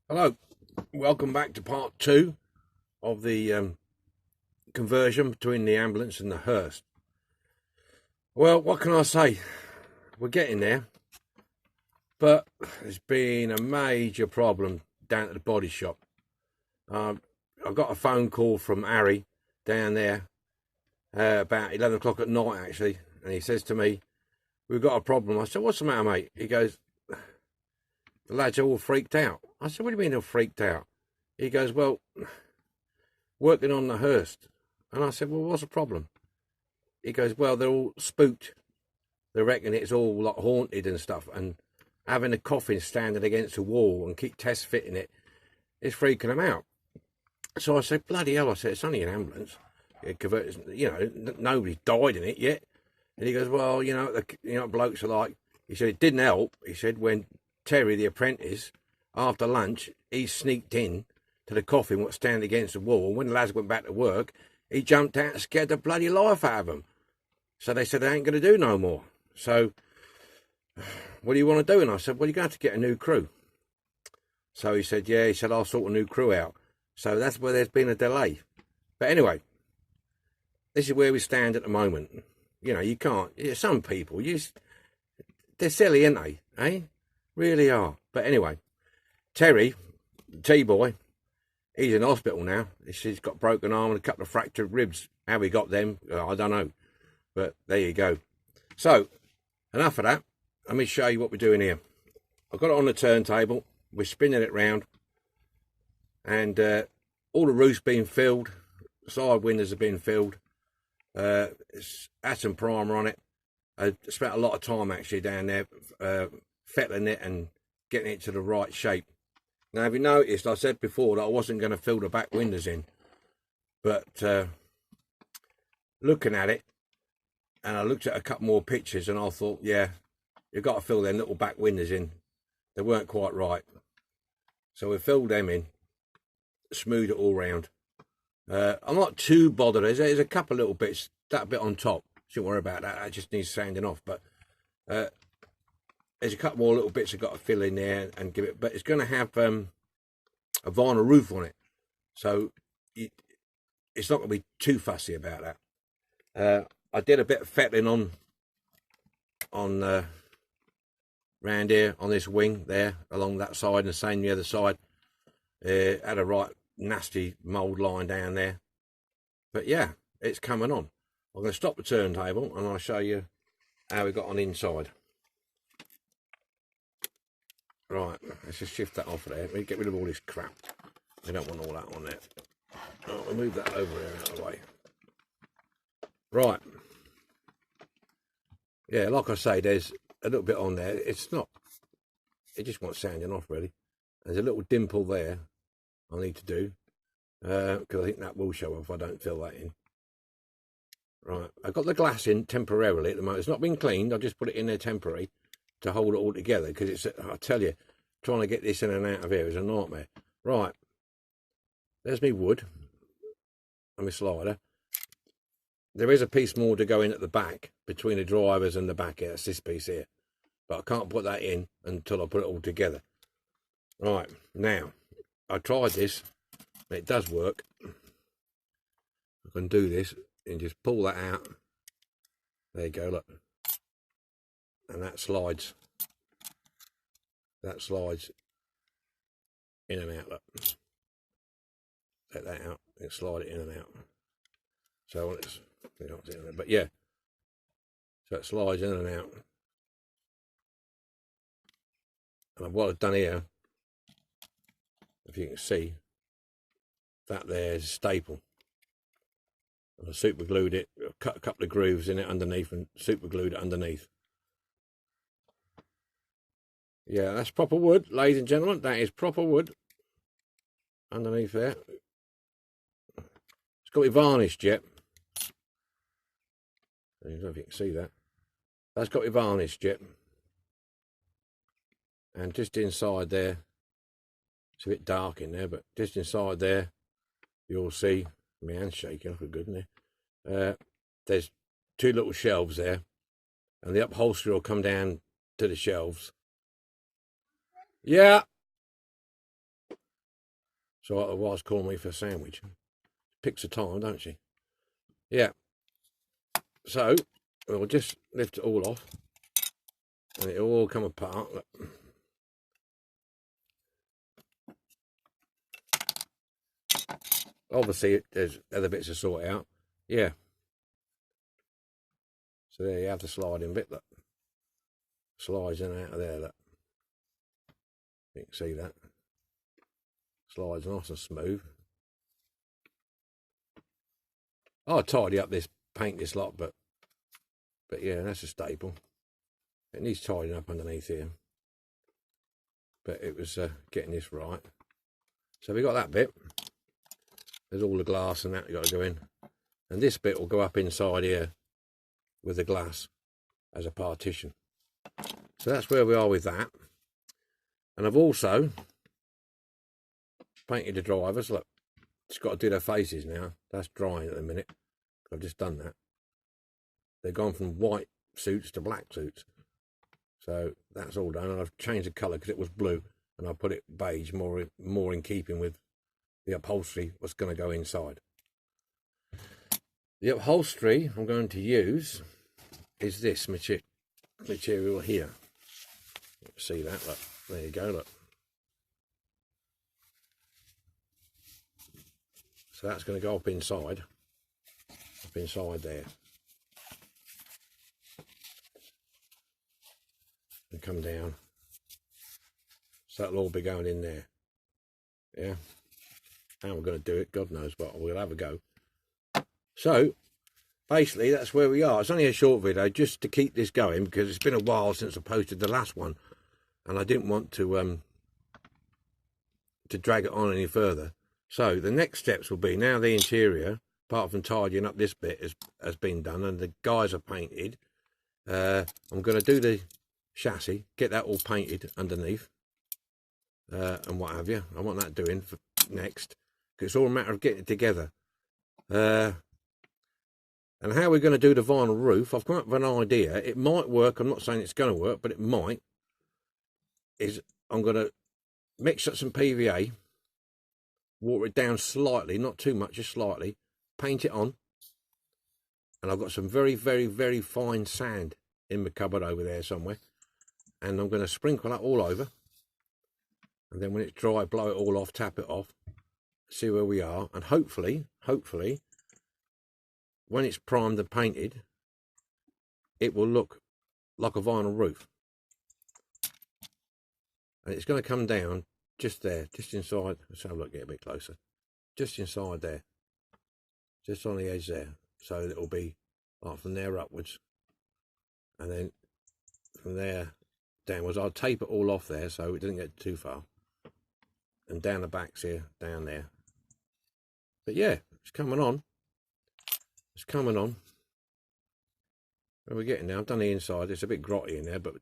Hello, welcome back to part two of the conversion between the ambulance and the hearse. Well, what can I say? We're getting there, but there's been a major problem down at the body shop. I got a phone call from Harry down there about 11 o'clock at night, actually, and he says to me, "We've got a problem." I said, "What's the matter, mate?" He goes, "The lads are all freaked out." I said, "What do you mean they're freaked out?" He goes, "Well, working on the hearse." And I said, "Well, what's the problem?" He goes, "Well, they're all spooked. They reckon it's all like haunted and stuff, and having a coffin standing against a wall and keep test fitting it is freaking them out." So I said, "Bloody hell," I said, "it's only an ambulance. Nobody's died in it yet." And he goes, "Well, blokes are like." He said, "It didn't help." He said, "When Terry, the apprentice, after lunch, he sneaked in to the coffin what's standing against the wall. And when the lads went back to work, he jumped out and scared the bloody life out of them. So they said they ain't going to do no more. So what do you want to do?" And I said, "Well, you're going to have to get a new crew." So he said, "Yeah," he said, "I'll sort a new crew out." So that's where there's been a delay. But anyway, this is where we stand at the moment. You can't, some people, they're silly, aren't they? Eh? Really are. But anyway, Terry, T-boy, he's in hospital now. He's got broken arm and a couple of fractured ribs. How he got them, I don't know. But there you go. So, enough of that. Let me show you what we're doing here. I've got it on the turntable. We're spinning it round. And all the roof's been filled. Side windows have been filled. It's had some primer on it. I spent a lot of time actually down there fettling it and getting it to the right shape. Now, have you noticed, I said before that I wasn't going to fill the back windows in. But looking at it, and I looked at a couple more pictures and I thought, yeah, you've got to fill them little back windows in. They weren't quite right. So we filled them in, smoothed it all round. I'm not too bothered. There's a couple of little bits, that bit on top. Shouldn't worry about that. That just needs sanding off. But there's a couple more little bits I've got to fill in there and give it. But it's going to have a vinyl roof on it. So it's not going to be too fussy about that. I did a bit of fettling on round here on this wing there along that side and the same the other side. Had a right nasty mould line down there. But yeah, it's coming on. I'm going to stop the turntable and I'll show you how we got on inside. Right, let's just shift that off there. We get rid of all this crap. We don't want all that on there. I'll move that over here out of the way. Right. Yeah, like I say, there's a little bit on there. It's not, it just wants sanding off really. There's a little dimple there I need to do because I think that will show if I don't fill that in. Right, I've got the glass in temporarily at the moment. It's not been cleaned. I just put it in there temporary to hold it all together because it's, I tell you, trying to get this in and out of here is a nightmare. Right, there's me wood and my slider. There is a piece more to go in at the back between the drivers and the back here. That's this piece here. But I can't put that in until I put it all together. Right, now, I tried this, and it does work. I can do this and just pull that out. There you go, look. And that slides. That slides in and out, look. Take that out and slide it in and out. So it's, but yeah. So it slides in and out. And what I've done here, if you can see, that there is a staple. I super glued it, cut a couple of grooves in it underneath and super glued it underneath. Yeah, that's proper wood, ladies and gentlemen. That is proper wood underneath there. It's got to be varnished yet. I don't know if you can see that. That's got to be varnished yet. And just inside there, it's a bit dark in there, but just inside there, you'll see, my hand's shaking off good, isn't it? There's two little shelves there, and the upholstery will come down to the shelves. Yeah. So the wife's calling me for a sandwich. Picks the time, don't she? Yeah. So we'll just lift it all off, and it'll all come apart. Look. Obviously, there's other bits to sort out. Yeah. So there you have the sliding bit that slides in and out of there. Look. You can see that. Slides nice and smooth. I'll tidy up this, paint this lot, but yeah, that's a staple. It needs tidying up underneath here. But it was getting this right. So we got that bit. There's all the glass and that you got to go in. And this bit will go up inside here with the glass as a partition. So that's where we are with that. And I've also painted the drivers. Look, just got to do their faces now. That's drying at the minute. I've just done that. They've gone from white suits to black suits. So that's all done. And I've changed the colour because it was blue. And I put it beige, more in keeping with the upholstery, what's going to go inside. The upholstery I'm going to use is this material here. See that? Look, there you go. Look. So that's going to go up inside there, and come down. So that'll all be going in there. Yeah. How we're going to do it, God knows, but we'll have a go. So basically that's where we are. It's only a short video just to keep this going because it's been a while since I posted the last one, and I didn't want to drag it on any further. So the next steps will be, now the interior, apart from tidying up this bit, has been done and the guys are painted. I'm going to do the chassis, get that all painted underneath, and what have you. I want that doing for next, because it's all a matter of getting it together. And how we're going to do the vinyl roof, I've come up with an idea. It might work. I'm not saying it's going to work, but it might. I'm going to mix up some PVA, water it down slightly, not too much, just slightly, paint it on, and I've got some very, very, very fine sand in my cupboard over there somewhere, and I'm going to sprinkle that all over, and then when it's dry, blow it all off, tap it off, see where we are, and hopefully when it's primed and painted, it will look like a vinyl roof, and it's going to come down just there, just inside. Let's have a look, get a bit closer. Just inside there, just on the edge there. So it'll be like from there upwards, and then from there downwards. I'll tape it all off there so it doesn't get too far. And down the backs here, down there. But yeah, it's coming on. It's coming on. Where we're getting now. I've done the inside. It's a bit grotty in there, but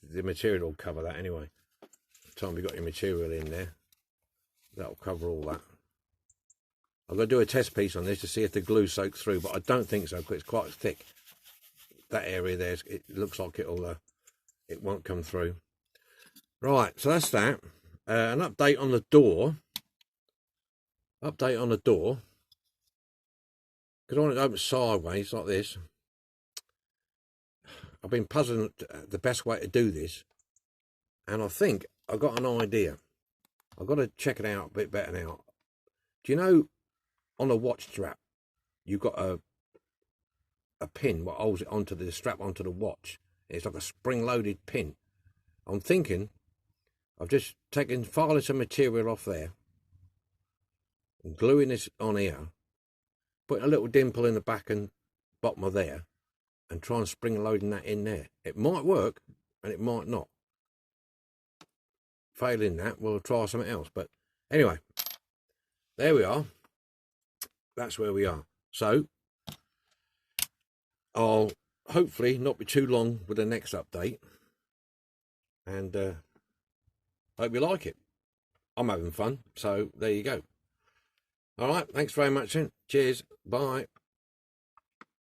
the material will cover that anyway. Time you got your material in there, that'll cover all that. I'm going to do a test piece on this to see if the glue soaks through, but I don't think so because it's quite thick. That area there, it looks like it won't come through. Right, so that's that. An update on the door. Because I want it to open sideways like this. I've been puzzling the best way to do this, and I think I've got an idea. I've got to check it out a bit better now. Do you know, on a watch strap, you've got a pin what holds it onto the strap onto the watch. It's like a spring-loaded pin. I'm thinking of just filing some material off there, and gluing this on here, putting a little dimple in the back and bottom of there, and try and spring-loading that in there. It might work, and it might not. Failing that, we'll try something else. But anyway, there we are. That's where we are. So I'll hopefully not be too long with the next update, and hope you like it. I'm having fun, so there you go. All right, thanks very much then. Cheers, bye.